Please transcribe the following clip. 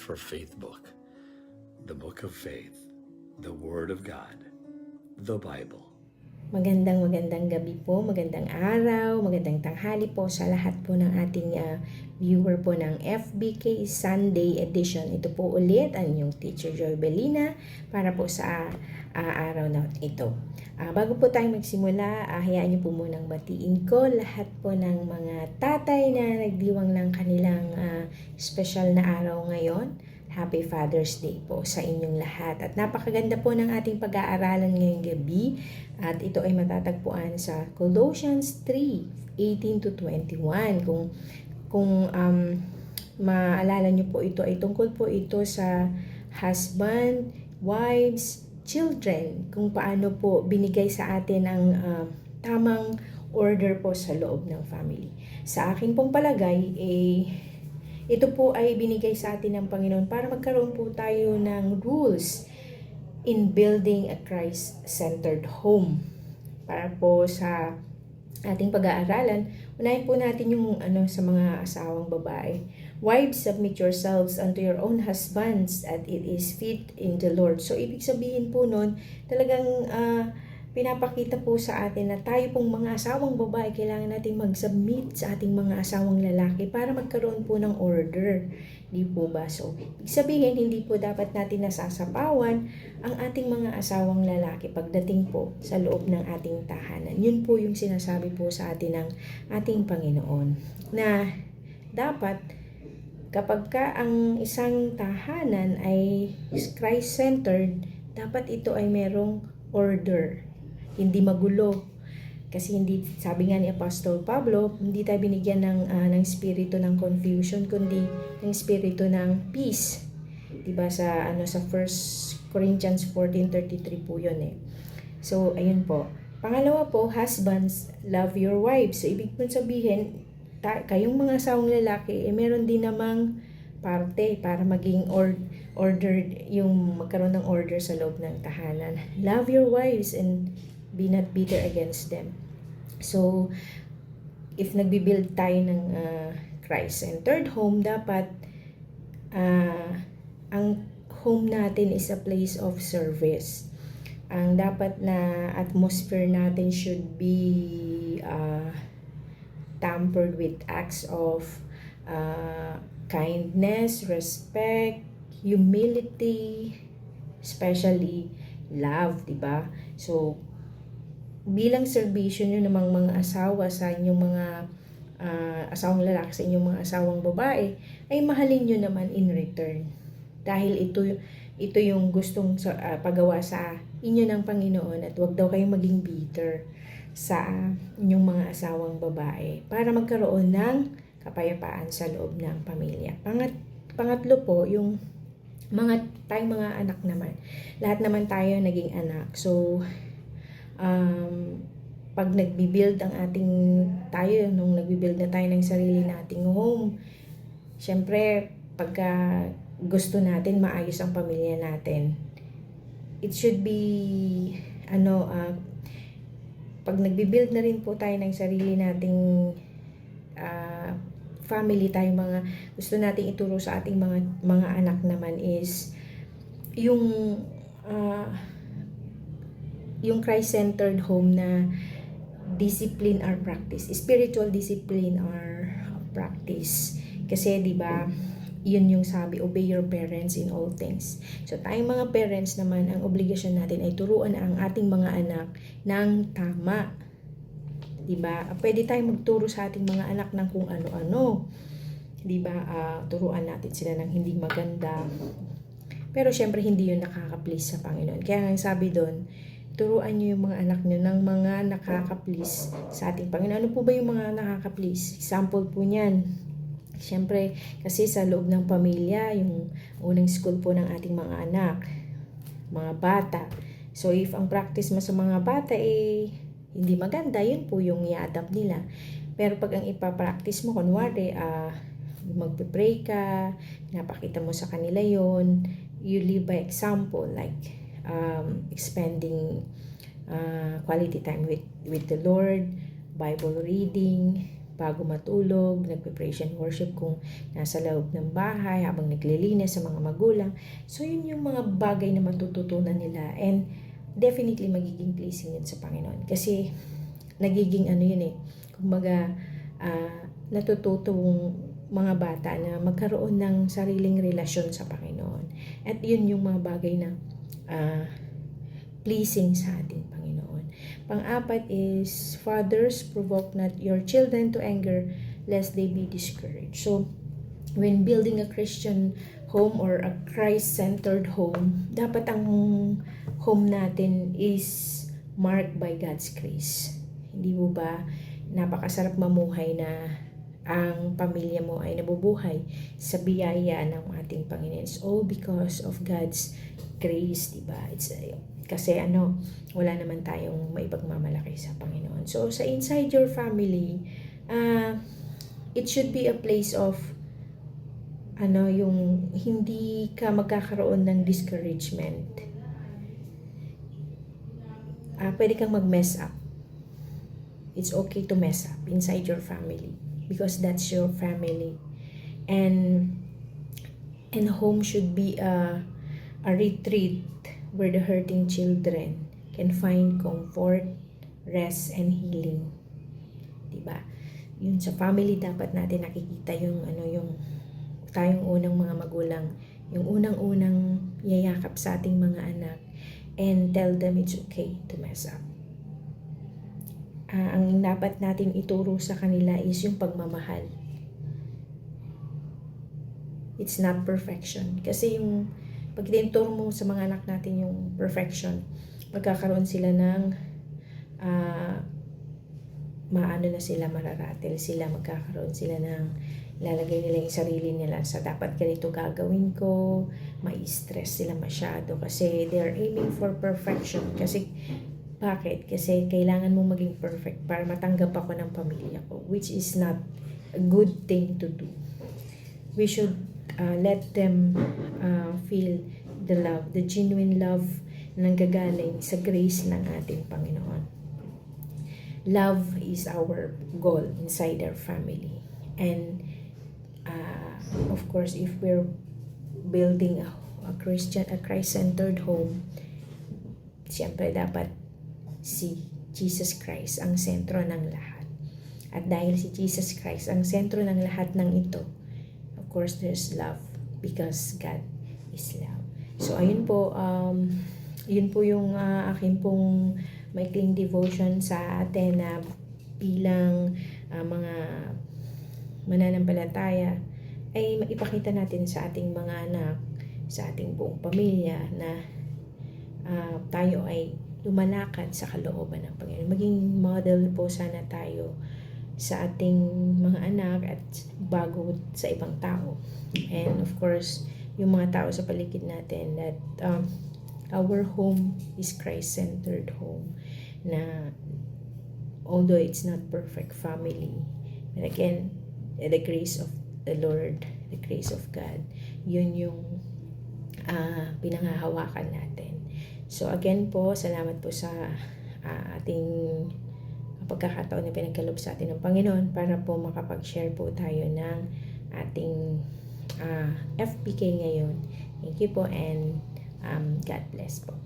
for Faith book, the Book of Faith, the Word of God, the Bible. Magandang gabi po, magandang araw, magandang tanghali po sa lahat po ng ating viewer po ng FBK Sunday Edition. Ito po ulit ang inyong Teacher Joy Belina para po sa araw na ito. Bago po tayo magsimula, hayaan niyo po munang batiin ko lahat po ng mga tatay na nagdiwang ng kanilang special na araw ngayon. Happy Father's Day po sa inyong lahat. At napakaganda po ng ating pag-aaralan ngayong gabi. At ito ay matatagpuan sa Colossians 3:18 to 21. Kung maalala nyo po, ito ay tungkol po ito sa husband, wives, children. Kung paano po binigay sa atin ang tamang order po sa loob ng family. Sa akin pong palagay, ito po ay binigay sa atin ng Panginoon para magkaroon po tayo ng rules in building a Christ-centered home. Para po sa ating pag-aaralan, unahin po natin yung sa mga asawang babae. Wives, submit yourselves unto your own husbands as it is fit in the Lord. So, ibig sabihin po nun, talagang pinapakita po sa atin na tayo pong mga asawang babae, kailangan natin mag-submit sa ating mga asawang lalaki para magkaroon po ng order. Di po ba? So, ibig sabihin, hindi po dapat natin nasasapawan ang ating mga asawang lalaki pagdating po sa loob ng ating tahanan. Yun po yung sinasabi po sa atin ng ating Panginoon. Na dapat, kapag ka ang isang tahanan ay Christ-centered, dapat ito ay merong order. Hindi magulo. Kasi hindi, sabi nga ni Apostol Pablo, hindi tayo binigyan ng spirito ng confusion, kundi ng spirito ng peace. Diba sa 1 Corinthians 14:33 po yun eh. So, ayun po. Pangalawa po, husbands, love your wives. So, ibig po sabihin, kayong mga asawang lalaki, meron din namang parte para maging order, yung magkaroon ng order sa loob ng tahanan. Love your wives and be not bitter against them. So, if nagbibuild tayo ng Christ-centered home, dapat ang home natin is a place of service. Ang dapat na atmosphere natin should be tempered with acts of kindness, respect, humility, especially love, diba? So, bilang serbisyo nyo namang mga asawa sa inyong mga asawang lalaki, sa inyong mga asawang babae, ay mahalin nyo naman in return. Dahil ito yung gustong pagawa sa inyo ng Panginoon, at huwag daw kayong maging bitter sa inyong mga asawang babae para magkaroon ng kapayapaan sa loob ng pamilya. Pangatlo po, yung tayong mga anak naman. Lahat naman tayo naging anak. So, pag nagbibuild nung nagbibuild na tayo ng sarili nating home, syempre, pagka gusto natin maayos ang pamilya natin, it should be, pag nagbibuild na rin po tayo ng sarili nating family, tayo gusto nating ituro sa ating mga anak naman is yung Christ-centered home na discipline or practice, spiritual discipline or practice. Kasi 'di ba, yun yung sabi, obey your parents in all things. So tayong mga parents naman, ang obligasyon natin ay turuan ang ating mga anak ng tama. 'Di ba? Pwede tayong magturo sa ating mga anak ng kung ano-ano. 'Di ba? Turuan natin sila ng hindi maganda. Pero syempre hindi yun nakaka-please sa Panginoon. Kaya nga sabi doon, turuan nyo yung mga anak nyo ng mga nakaka-please sa ating Panginoon. Ano po ba yung mga nakaka-please? Example po niyan. Siyempre, kasi sa loob ng pamilya, yung unang school po ng ating mga anak, mga bata. So, if ang practice mo sa mga bata hindi maganda, yun po yung i-adapt nila. Pero pag ang ipapractice mo, kunwari, magpe-pray ka, napakita mo sa kanila yon, you live by example, like spending quality time with the Lord, Bible reading, bago matulog, nagpe-praise and worship kung nasa loob ng bahay, habang naglilinis sa mga magulang. So, yun yung mga bagay na matututunan nila, and definitely magiging pleasing yun sa Panginoon. Kasi, nagiging kumbaga, natututong mga bata na magkaroon ng sariling relasyon sa Panginoon. At yun yung mga bagay na pleasing sa ating Panginoon. Pang-apat is, fathers, provoke not your children to anger, lest they be discouraged. So, when building a Christian home or a Christ-centered home, dapat ang home natin is marked by God's grace. Hindi mo ba napakasarap mamuhay na ang pamilya mo ay nabubuhay sa biyaya ng ating Panginoon? It's all because of God's grace, diba? Kasi wala naman tayong maipagmamalaki sa Panginoon. So, sa inside your family, it should be a place of yung hindi ka magkakaroon ng discouragement. Pwede kang mag-mess up. It's okay to mess up inside your family because that's your family. And home should be a retreat where the hurting children can find comfort, rest, and healing. Diba? Yun sa family dapat natin nakikita yung tayong unang mga magulang, yung unang-unang yayakap sa ating mga anak and tell them it's okay to mess up. Ang dapat natin ituro sa kanila is yung pagmamahal. It's not perfection. Kasi yung pag tinuturo mo sa mga anak natin yung perfection, magkakaroon sila ng mararatel sila, magkakaroon sila ng lalagay nila yung sarili nila sa dapat ganito gagawin ko, mai-stress sila masyado kasi they're aiming for perfection. Kasi bakit? Kasi kailangan mong maging perfect para matanggap ako ng pamilya ko, which is not a good thing to do. We should let them feel the love, the genuine love na nanggagaling sa grace ng ating Panginoon. Love is our goal inside our family. And of course, if we're building a Christ-centered home, siyempre dapat si Jesus Christ ang sentro ng lahat. At dahil si Jesus Christ ang sentro ng lahat ng ito, of course, there's love because God is love. So, ayun po, yun po yung akin pong maikling devotion sa atin na bilang mga mananampalataya ay maipakita natin sa ating mga anak, sa ating buong pamilya na tayo ay lumalakad sa kalooban ng Panginoon. Maging model po sana tayo sa ating mga anak at bago sa ibang tao. And of course, yung mga tao sa paligid natin that our home is Christ-centered home na although it's not perfect family, but again, the grace of the Lord, the grace of God, yun yung pinanghahawakan natin. So again po, salamat po sa ating pagkakataon na pinagkaloob sa atin ng Panginoon para po makapag-share po tayo ng ating FBK ngayon. Thank you po and God bless po.